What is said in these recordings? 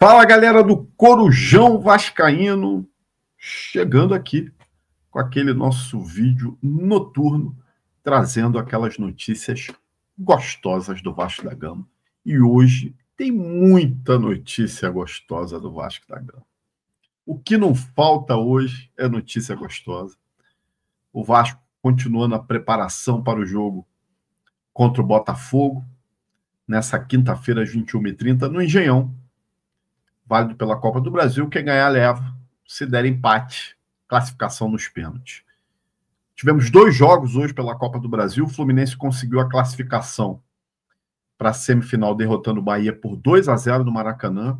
Fala, galera do Corujão Vascaíno, chegando aqui com aquele nosso vídeo noturno, trazendo aquelas notícias gostosas do Vasco da Gama. E hoje tem muita notícia gostosa do Vasco da Gama. O que não falta hoje é notícia gostosa. O Vasco continuando a preparação para o jogo contra o Botafogo, nessa quinta-feira, às 21h30, no Engenhão. Válido pela Copa do Brasil, quem ganhar leva, se der empate, classificação nos pênaltis. Tivemos 2 jogos hoje pela Copa do Brasil, o Fluminense conseguiu a classificação para a semifinal, derrotando o Bahia por 2-0 no Maracanã.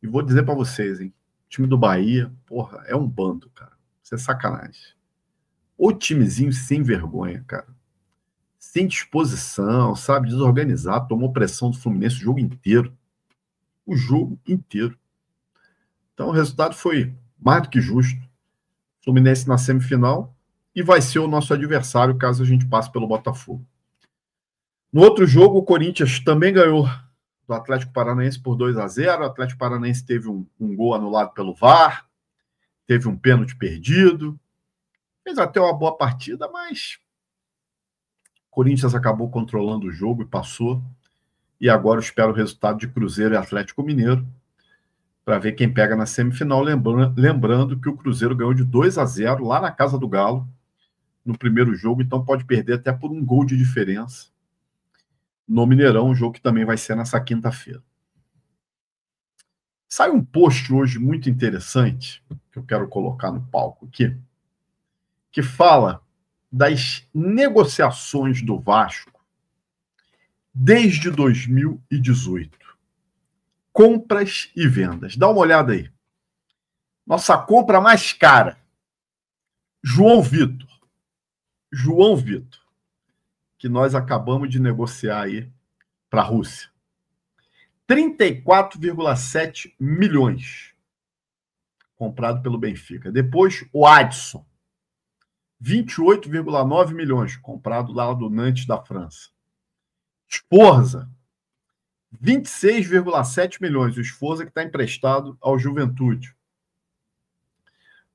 E vou dizer para vocês, hein, o time do Bahia, porra, é um bando, cara. Isso é sacanagem. O timezinho sem vergonha, cara. Sem disposição, sabe, desorganizado, tomou pressão do Fluminense o jogo inteiro. O jogo inteiro. Então o resultado foi mais do que justo. Fluminense na semifinal e vai ser o nosso adversário caso a gente passe pelo Botafogo. No outro jogo, o Corinthians também ganhou do Atlético Paranaense por 2-0. O Atlético Paranaense teve um gol anulado pelo VAR, teve um pênalti perdido, fez até uma boa partida, mas o Corinthians acabou controlando o jogo e passou. E agora eu espero o resultado de Cruzeiro e Atlético Mineiro para ver quem pega na semifinal. Lembrando que o Cruzeiro ganhou de 2-0 lá na Casa do Galo no primeiro jogo, então pode perder até por um gol de diferença no Mineirão, um jogo que também vai ser nessa quinta-feira. Sai um post hoje muito interessante, que eu quero colocar no palco aqui, que fala das negociações do Vasco desde 2018. Compras e vendas. Dá uma olhada aí. Nossa compra mais cara. João Vitor. Que nós acabamos de negociar aí para a Rússia. 34,7 milhões. Comprado pelo Benfica. Depois, o Adson. 28,9 milhões. Comprado lá do Nantes da França. Sforza, 26,7 milhões. O Sforza que está emprestado ao Juventude.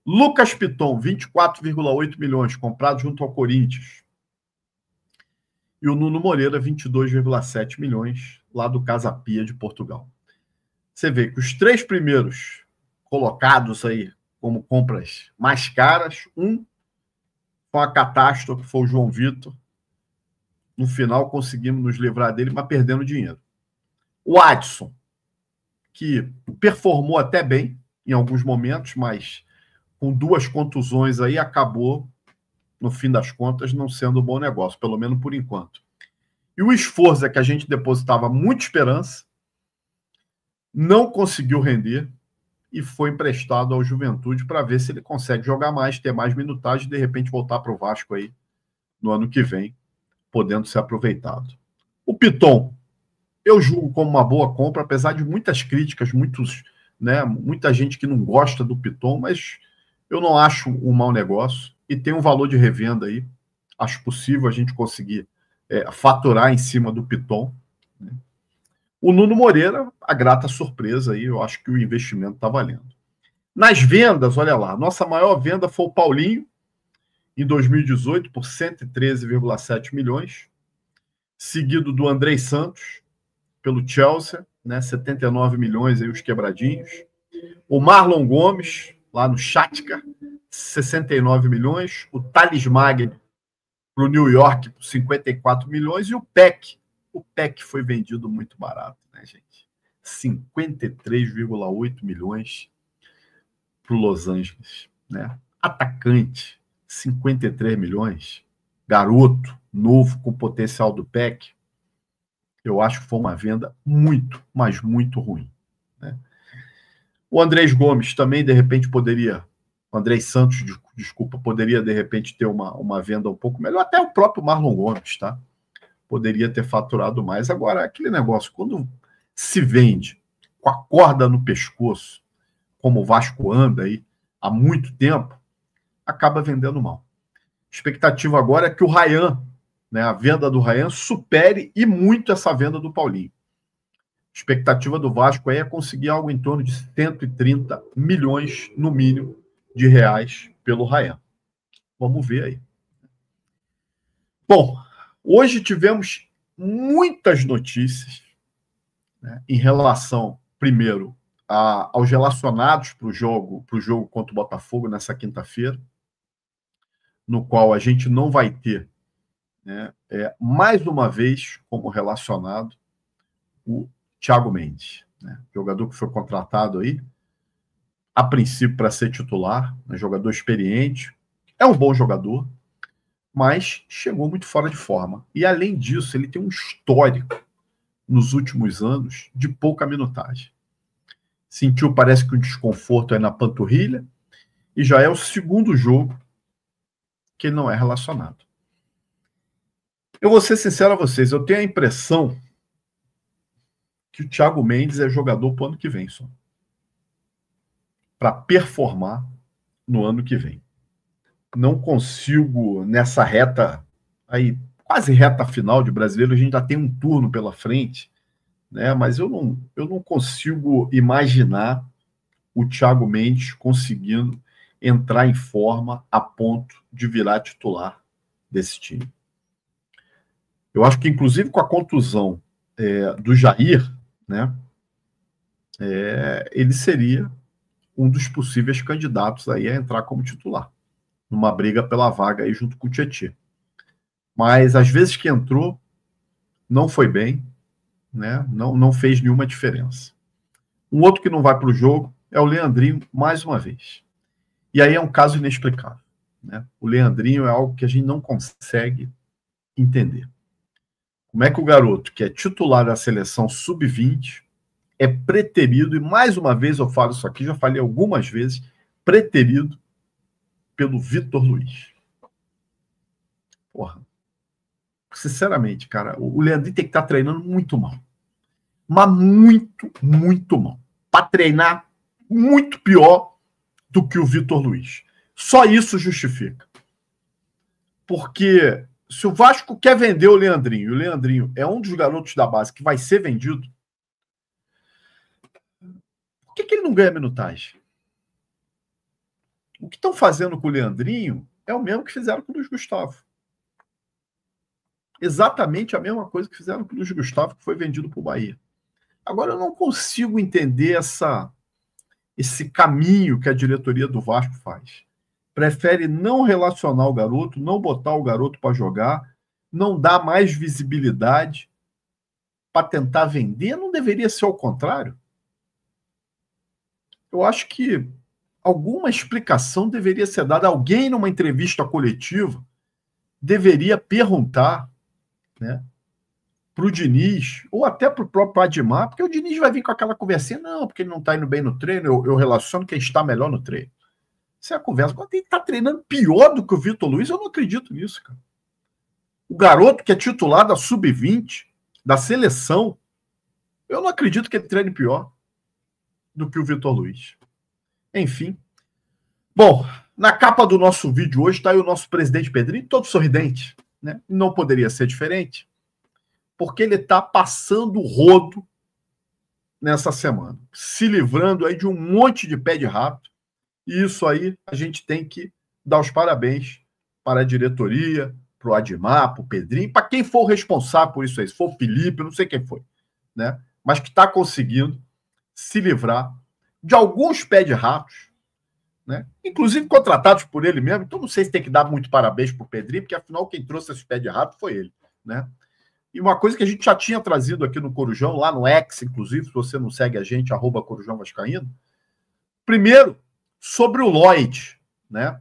Lucas Piton, 24,8 milhões, comprado junto ao Corinthians. E o Nuno Moreira, 22,7 milhões, lá do Casa Pia de Portugal. Você vê que os 3 primeiros colocados aí como compras mais caras, com a catástrofe, que foi o João Vitor. No final, conseguimos nos livrar dele, mas perdendo dinheiro. O Adson, que performou até bem em alguns momentos, mas com 2 contusões aí, acabou, no fim das contas, não sendo um bom negócio, pelo menos por enquanto. E o Sforza, que a gente depositava muita esperança, não conseguiu render e foi emprestado ao Juventude para ver se ele consegue jogar mais, ter mais minutagem e, de repente, voltar para o Vasco aí no ano que vem, podendo ser aproveitado. O Piton, eu julgo como uma boa compra, apesar de muitas críticas, muita gente que não gosta do Piton, mas eu não acho um mau negócio e tem um valor de revenda aí. Acho possível a gente conseguir faturar em cima do Piton. Né? O Nuno Moreira, a grata surpresa aí, eu acho que o investimento está valendo. Nas vendas, olha lá, nossa maior venda foi o Paulinho, em 2018, por 113,7 milhões, seguido do Andrei Santos, pelo Chelsea, 79 milhões aí os quebradinhos. O Marlon Gomes, lá no Shakhtar, 69 milhões. O Thales Magno, para o New York, por 54 milhões. E o Peck. O Peck foi vendido muito barato, né, gente? 53,8 milhões para o Los Angeles, né? Atacante. 53 milhões, garoto, novo, com potencial do PEC, eu acho que foi uma venda muito, mas muito ruim. Né? O Andrés Gomes também, de repente, poderia, o Andrés Santos, desculpa, poderia, de repente, ter uma venda um pouco melhor, até o próprio Marlon Gomes, tá? Poderia ter faturado mais. Agora, aquele negócio, quando se vende com a corda no pescoço, como o Vasco anda aí há muito tempo, acaba vendendo mal. A expectativa agora é que o Ryan, né, a venda do Ryan, supere e muito essa venda do Paulinho. expectativa do Vasco aí é conseguir algo em torno de 130 milhões, no mínimo, de reais pelo Rayan. Vamos ver aí. Bom, hoje tivemos muitas notícias, né, em relação, primeiro, aos relacionados para o jogo contra o Botafogo nessa quinta-feira, no qual a gente não vai ter, né, mais uma vez como relacionado o Thiago Mendes, né, jogador que foi contratado aí, a princípio para ser titular, né, jogador experiente, é um bom jogador, mas chegou muito fora de forma. E, além disso, ele tem um histórico nos últimos anos de pouca minutagem. Sentiu, parece que um desconforto aí na panturrilha, e já é o segundo jogo que ele não é relacionado. Eu vou ser sincero a vocês, eu tenho a impressão que o Thiago Mendes é jogador para o ano que vem só. Para performar no ano que vem. Não consigo, nessa reta aí, quase reta final de Brasileiro, a gente já tem um turno pela frente, né? Mas eu não consigo imaginar o Thiago Mendes conseguindo entrar em forma a ponto de virar titular desse time. Eu acho que, inclusive, com a contusão do Jair, né, ele seria um dos possíveis candidatos aí a entrar como titular, numa briga pela vaga aí junto com o Tietê. Mas, às vezes que entrou, não foi bem, né, não fez nenhuma diferença. Um outro que não vai para o jogo é o Leandrinho, mais uma vez. E aí é um caso inexplicável, né? O Leandrinho é algo que a gente não consegue entender. Como é que o garoto, que é titular da seleção sub-20, é preterido, e mais uma vez eu falo isso aqui, já falei algumas vezes, preterido pelo Vitor Luiz. Porra. Sinceramente, cara, o Leandrinho tem que estar treinando muito mal. Mas muito, muito mal. Para treinar muito pior do que o Vitor Luiz. Só isso justifica. Porque se o Vasco quer vender o Leandrinho, e o Leandrinho é um dos garotos da base que vai ser vendido, por que ele não ganha minutagem? O que estão fazendo com o Leandrinho é o mesmo que fizeram com o Luiz Gustavo. Exatamente a mesma coisa que fizeram com o Luiz Gustavo, que foi vendido para o Bahia. Agora, eu não consigo entender esse caminho que a diretoria do Vasco faz. Prefere não relacionar o garoto, não botar o garoto para jogar, não dar mais visibilidade para tentar vender. Não deveria ser ao contrário? Eu acho que alguma explicação deveria ser dada. Alguém, numa entrevista coletiva, deveria perguntar, né, para o Diniz, ou até para o próprio Admar, porque o Diniz vai vir com aquela conversinha, não, porque ele não está indo bem no treino, eu relaciono quem está melhor no treino. Essa é a conversa. Quando ele está treinando pior do que o Vitor Luiz, eu não acredito nisso, cara. O garoto que é titular da Sub-20, da seleção, eu não acredito que ele treine pior do que o Vitor Luiz. Enfim. Bom, na capa do nosso vídeo hoje está aí o nosso presidente Pedrinho, todo sorridente, né? Não poderia ser diferente, porque ele está passando o rodo nessa semana, se livrando aí de um monte de pé de rato, e isso aí a gente tem que dar os parabéns para a diretoria, para o Admar, para o Pedrinho, para quem for responsável por isso aí, se for o Felipe, não sei quem foi, né? Mas que está conseguindo se livrar de alguns pé de ratos, né? Inclusive contratados por ele mesmo. Então não sei se tem que dar muito parabéns para o Pedrinho, porque afinal quem trouxe esse pé de rato foi ele, né? E uma coisa que a gente já tinha trazido aqui no Corujão, lá no X, inclusive, se você não segue a gente, @Corujão Vascaíno. Primeiro, sobre o Lloyd, né?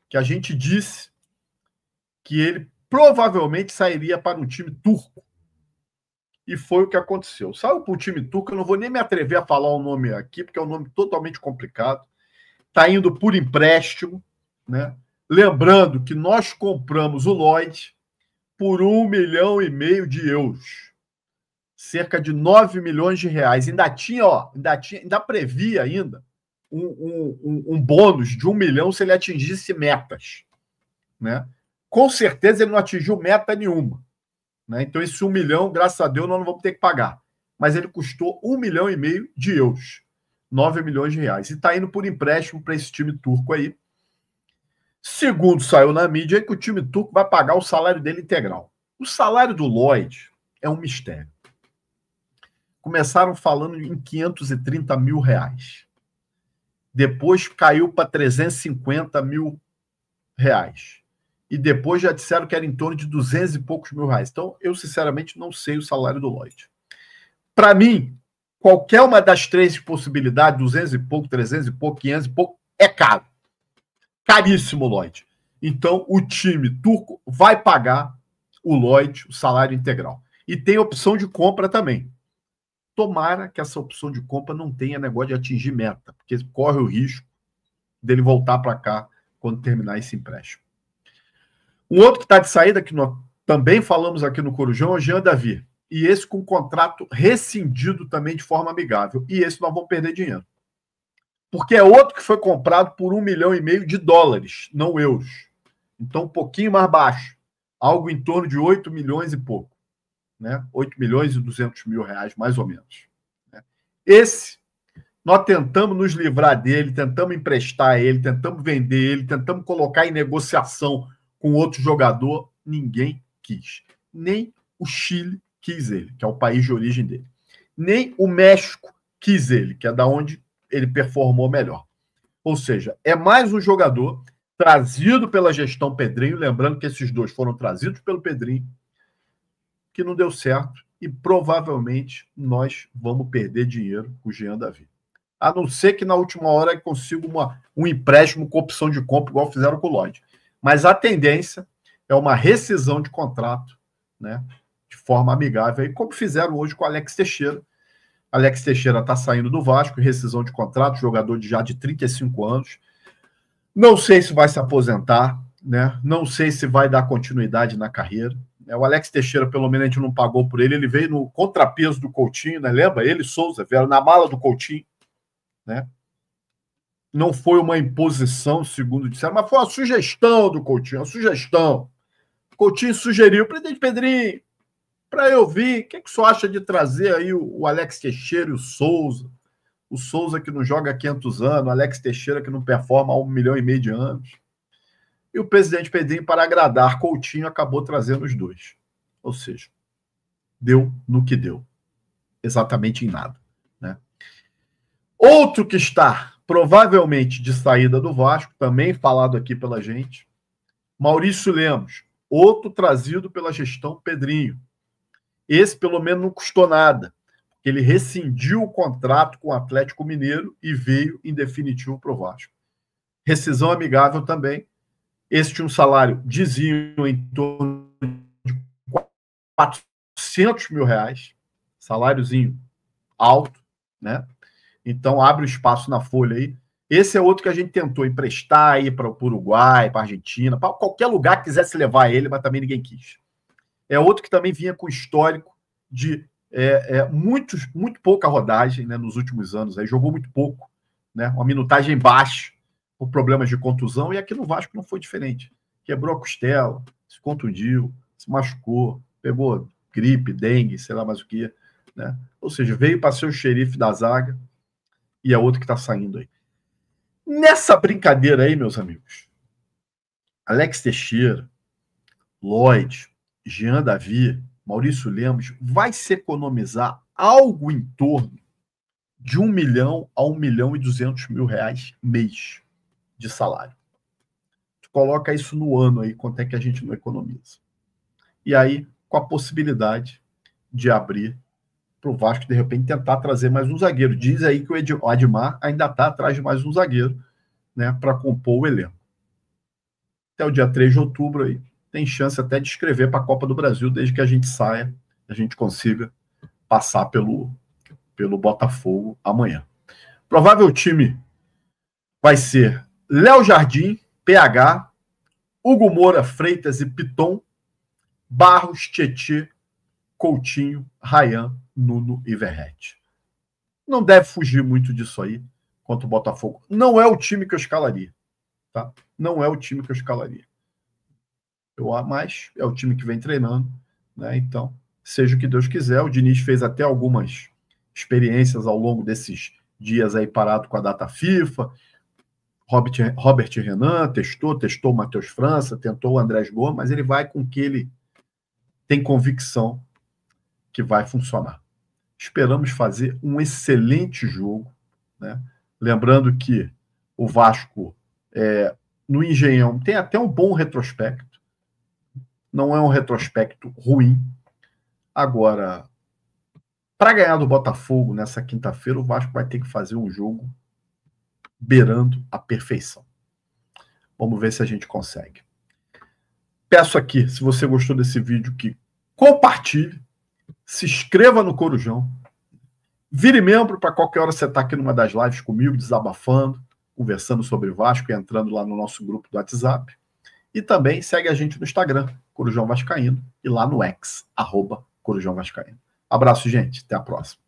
Que a gente disse que ele provavelmente sairia para um time turco. E foi o que aconteceu. Saiu para o time turco, eu não vou nem me atrever a falar o nome aqui, porque é um nome totalmente complicado. Está indo por empréstimo, né? Lembrando que nós compramos o Lloyd por 1,5 milhão de euros. Cerca de 9 milhões de reais. Ainda previa ainda um bônus de 1 milhão se ele atingisse metas, né? Com certeza ele não atingiu meta nenhuma, né? Então esse 1 milhão, graças a Deus, nós não vamos ter que pagar. mas ele custou 1,5 milhão de euros, 9 milhões de reais, e está indo por empréstimo para esse time turco aí. Segundo saiu na mídia, é que o time turco vai pagar o salário dele integral. O salário do Lloyd é um mistério. Começaram falando em 530 mil reais. Depois caiu para 350 mil reais. E depois já disseram que era em torno de 200 e poucos mil reais. Então, eu sinceramente não sei o salário do Lloyd. Para mim, qualquer uma das três possibilidades, 200 e pouco, 300 e pouco, 500 e pouco, é caro. Caríssimo o Lloyd. Então, o time turco vai pagar o Lloyd, o salário integral. E tem opção de compra também. Tomara que essa opção de compra não tenha negócio de atingir meta, porque corre o risco dele voltar para cá quando terminar esse empréstimo. Um outro que está de saída, que nós também falamos aqui no Corujão, é o Jean Davi. E esse com contrato rescindido também de forma amigável. E esse nós vamos perder dinheiro. Porque é outro que foi comprado por 1,5 milhão de dólares, não euros. Então, um pouquinho mais baixo. Algo em torno de 8 milhões e pouco. Né? 8 milhões e 200 mil reais, mais ou menos. Esse, nós tentamos nos livrar dele, tentamos emprestar ele, tentamos vender ele, tentamos colocar em negociação com outro jogador, ninguém quis. Nem o Chile quis ele, que é o país de origem dele. Nem o México quis ele, que é da onde ele performou melhor. Ou seja, é mais um jogador trazido pela gestão Pedrinho, lembrando que esses dois foram trazidos pelo Pedrinho, que não deu certo e provavelmente nós vamos perder dinheiro com o Jean Davi. A não ser que na última hora eu consiga um empréstimo com opção de compra, igual fizeram com o Lloyd. Mas a tendência é uma rescisão de contrato, né, de forma amigável, e como fizeram hoje com o Alex Teixeira. Alex Teixeira está saindo do Vasco, rescisão de contrato, jogador já de 35 anos. Não sei se vai se aposentar, né? Não sei se vai dar continuidade na carreira. O Alex Teixeira, pelo menos, a gente não pagou por ele. Ele veio no contrapeso do Coutinho, né? Lembra? Ele e Souza vieram na mala do Coutinho, né? Não foi uma imposição, segundo disseram, mas foi uma sugestão do Coutinho, uma sugestão. O Coutinho sugeriu, presidente Pedrinho, para eu vir, o que o senhor acha de trazer aí o Alex Teixeira e o Souza? O Souza que não joga há 500 anos, o Alex Teixeira que não performa há 1,5 milhão de anos. E o presidente Pedrinho, para agradar Coutinho, acabou trazendo os dois. Ou seja, deu no que deu. Exatamente em nada. Né? Outro que está provavelmente de saída do Vasco, também falado aqui pela gente, Maurício Lemos, outro trazido pela gestão Pedrinho. Esse, pelo menos, não custou nada. Ele rescindiu o contrato com o Atlético Mineiro e veio, em definitivo, para o Vasco. Rescisão amigável também. Esse tinha um salário, diziam, em torno de 400 mil reais. Saláriozinho alto, né? Então, abre o espaço na folha aí. Esse é outro que a gente tentou emprestar aí para o Uruguai, para a Argentina, para qualquer lugar que quisesse levar ele, mas também ninguém quis. É outro que também vinha com histórico de muito pouca rodagem, né, nos últimos anos. Aí jogou muito pouco, né, uma minutagem baixa, por problemas de contusão, e aqui no Vasco não foi diferente. Quebrou a costela, se contundiu, se machucou, pegou gripe, dengue, sei lá mais o que. Né? Ou seja, veio para ser o xerife da zaga e é outro que está saindo aí. Nessa brincadeira aí, meus amigos, Alex Teixeira, Lloyd, Jean Davi, Maurício Lemos, vai se economizar algo em torno de 1 milhão a 1 milhão e 200 mil reais mês de salário. Tu coloca isso no ano aí, quanto é que a gente não economiza. E aí, com a possibilidade de abrir para o Vasco, de repente, tentar trazer mais um zagueiro. Diz aí que o Admar ainda está atrás de mais um zagueiro, né, para compor o elenco. Até o dia 3 de outubro aí, tem chance até de escrever para a Copa do Brasil, desde que a gente saia, a gente consiga passar pelo Botafogo amanhã. Provável time vai ser Léo Jardim, PH, Hugo Moura, Freitas e Piton, Barros, Tietê, Coutinho, Ryan, Nuno e Verratti. Não deve fugir muito disso aí contra o Botafogo. Não é o time que eu escalaria. Tá? Não é o time que eu escalaria. Mas é o time que vem treinando. Né? Então, seja o que Deus quiser. O Diniz fez até algumas experiências ao longo desses dias aí parado com a data FIFA. Robert Renan testou o Matheus França, tentou o Andrés Gomes, mas ele vai com que ele tem convicção que vai funcionar. Esperamos fazer um excelente jogo, né? Lembrando que o Vasco, no Engenhão, tem até um bom retrospecto. Não é um retrospecto ruim. Agora, para ganhar do Botafogo nessa quinta-feira, o Vasco vai ter que fazer um jogo beirando a perfeição. Vamos ver se a gente consegue. Peço aqui, se você gostou desse vídeo, que compartilhe, se inscreva no Corujão, vire membro para qualquer hora você estar aqui numa das lives comigo, desabafando, conversando sobre Vasco e entrando lá no nosso grupo do WhatsApp. E também segue a gente no Instagram, Corujão Vascaíno, e lá no X, @Corujão Vascaíno. Abraço, gente. Até a próxima.